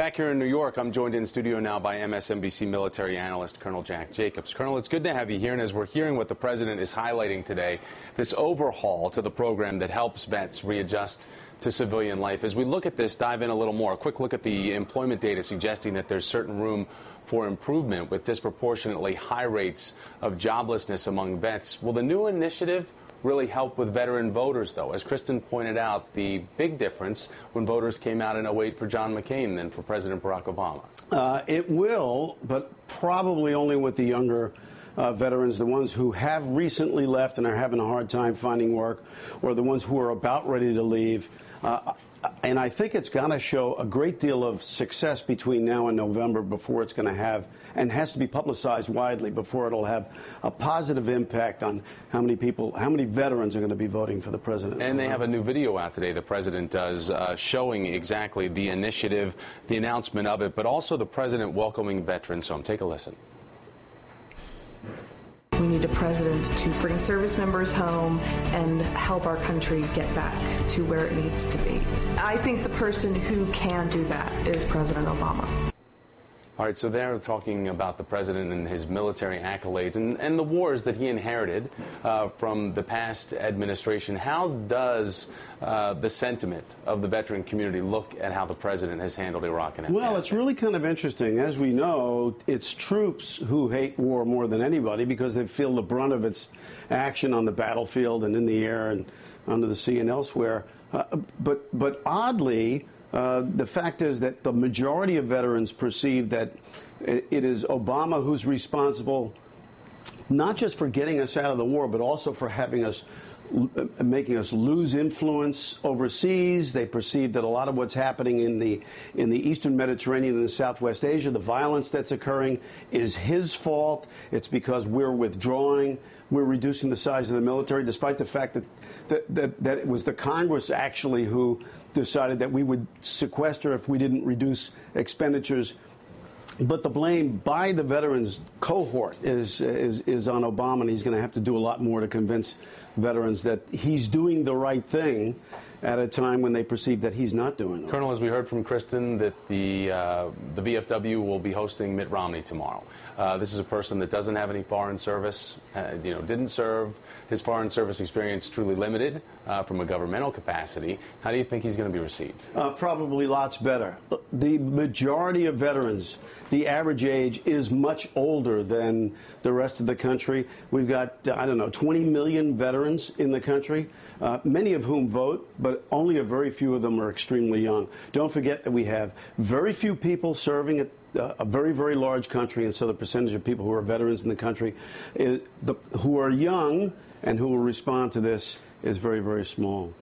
Back here in New York, I'm joined in studio now by MSNBC military analyst Colonel Jack Jacobs. Colonel, it's good to have you here, and as we're hearing what the president is highlighting today, this overhaul to the program that helps vets readjust to civilian life. As we look at this, dive in a little more. A quick look at the employment data suggesting that there's certain room for improvement with disproportionately high rates of joblessness among vets. Will the new initiative really help with veteran voters, though? As Kristen pointed out, the big difference when voters came out in 2008 for John McCain than for President Barack Obama. It will, but probably only with the younger veterans, the ones who have recently left and are having a hard time finding work, or the ones who are about ready to leave. And I think it's going to show a great deal of success between now and November before it's going to have, and has to be publicized widely before it'll have a positive impact on how many people, how many veterans are going to be voting for the president. And they have a new video out today, the president does, showing exactly the initiative, the announcement of it, but also the president welcoming veterans home. Take a listen. We need a president to bring service members home and help our country get back to where it needs to be. I think the person who can do that is President Obama. All right, so they're talking about the president and his military accolades and the wars that he inherited from the past administration. How does the sentiment of the veteran community look at how the president has handled Iraq and Afghanistan? Well, it's really kind of interesting. As we know, it's troops who hate war more than anybody because they feel the brunt of its action on the battlefield and in the air and under the sea and elsewhere. But oddly, the fact is that the majority of veterans perceive that it is Obama who's responsible not just for getting us out of the war, but also for making us lose influence overseas. They perceive that a lot of what's happening in the Eastern Mediterranean and Southwest Asia, the violence that's occurring, is his fault. It's because we're withdrawing. We're reducing the size of the military, despite the fact that it was the Congress actually who decided that we would sequester if we didn't reduce expenditures. But the blame by the veterans cohort is on Obama, and he's going to have to do a lot more to convince veterans that he's doing the right thing at a time when they perceive that he's not doing it. Colonel, as we heard from Kristen, that the VFW will be hosting Mitt Romney tomorrow. This is a person that doesn't have any foreign service, didn't serve. His foreign service experience truly limited from a governmental capacity. How do you think he's going to be received? Probably lots better. The majority of veterans, the average age is much older than the rest of the country. We've got, 20 million veterans in the country, many of whom vote, but only a very few of them are extremely young. Don't forget that we have very few people serving at a very, very large country, and so the percentage of people who are veterans in the country who are young and who will respond to this is very, very small.